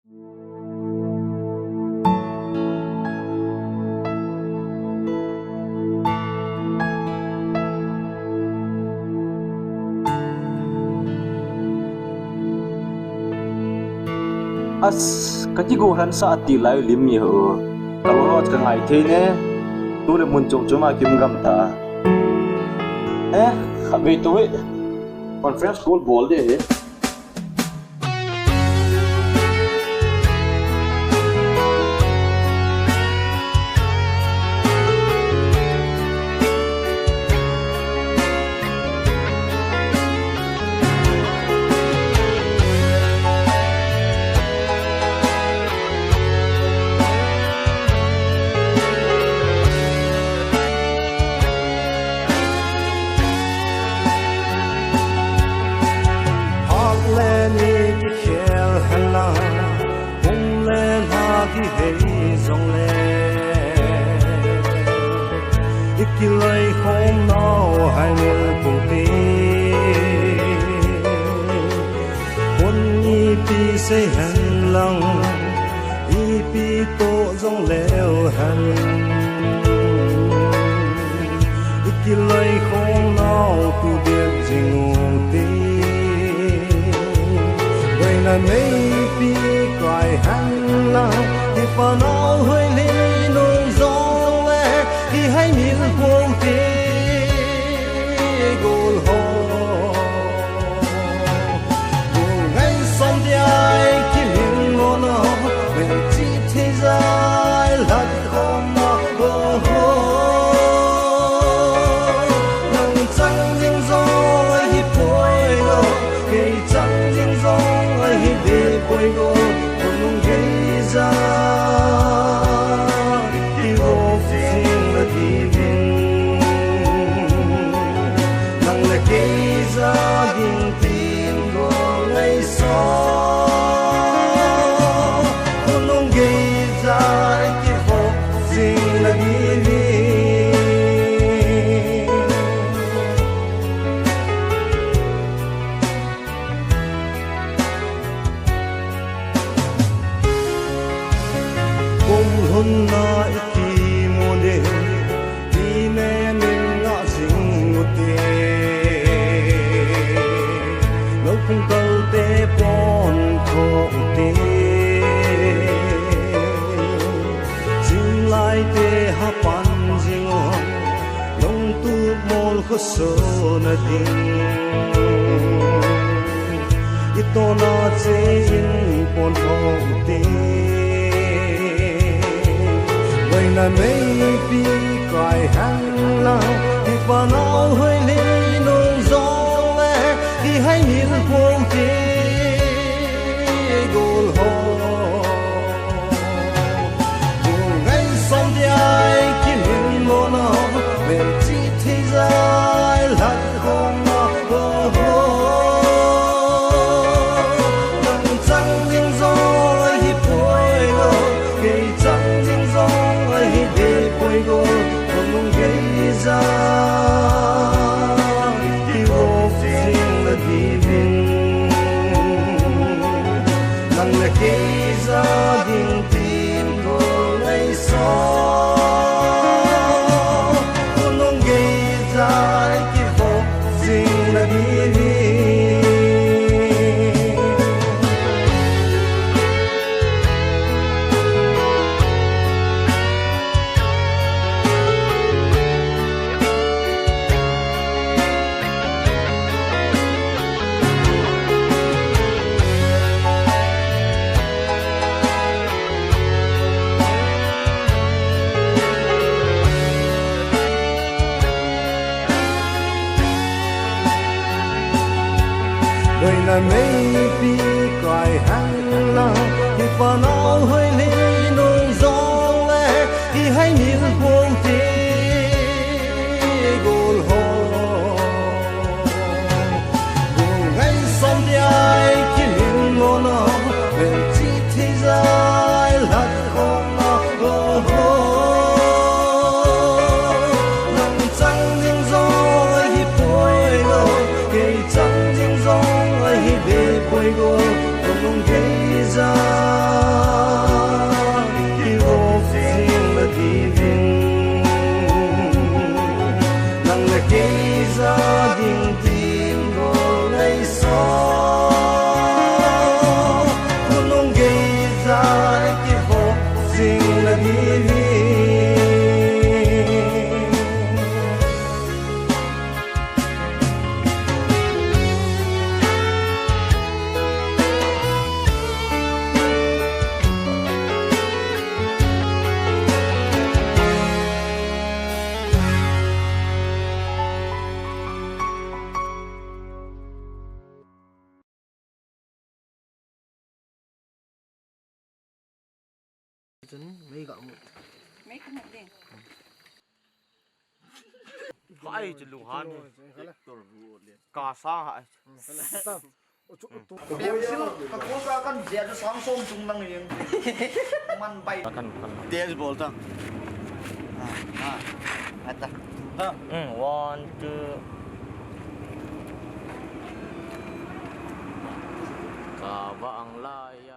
Katiguhan sa atilay limni ho kalorot ka ngai the ne tu le mun chong chuma kim gam ta khabe to conference call bol de Iki lời không nào hai người cùng tin quân y pi xây hành lòng y pi tổ dòng leo hành Iki lời không nào tu biết gì ngủ tin vậy là mấy pi cõi hành lòng thì phần áo hơi lên nông gió lẽ thì hãy nhìn cuồng tê gồm hồ gồm ngay sông thì ai khi mình ngô nó mình chỉ thế giới là không nó nâng trăng riêng gió hi bồi gồ cây trăng riêng gió hi bề bồi gồ cùng gây ra hôn na iki mode đi nè mình ngã sinh một tê lâu không câu tê pon thọ tê xin lại tê ha pan zingo long tu mol khó sơ na ding ito na che in pon thọ tê là mấy pi cõi hàng lao thì phần áo hơi lên nông gió lẽ thì hãy nhìn cuồng tê gồm hồ gồm ngay sông thì ai khi mình ngô nó mình chỉ thế giới là không nó nâng trăng riêng gió hi bồi gồ cây trăng riêng gió bồi gồ không gây ra thì vô riêng là thì mình nặng là gây ra đình tìm của ngày sau không gây ra thì vô riêng là thì mình đời là mấy pi cõi hàng lao thì phần áo hơi lên nông gió lẽ thì hãy nhìn cuồng tê gồm hồ gồm ngay sông thì ai khi mình ngô nó mình chỉ thế giới là không nó nâng trăng riêng gió hi bồi gồ cây trăng riêng gió hi bề bồi gồ không gây ra Chân mấy gạo mấy cái một đèn Cái chân lùng hàn cả sa hại Biar sila kakuha kan dia Samsung chung lang yung man bay. Kan Dia bolta. Ada. 1 2 Kawa ang laya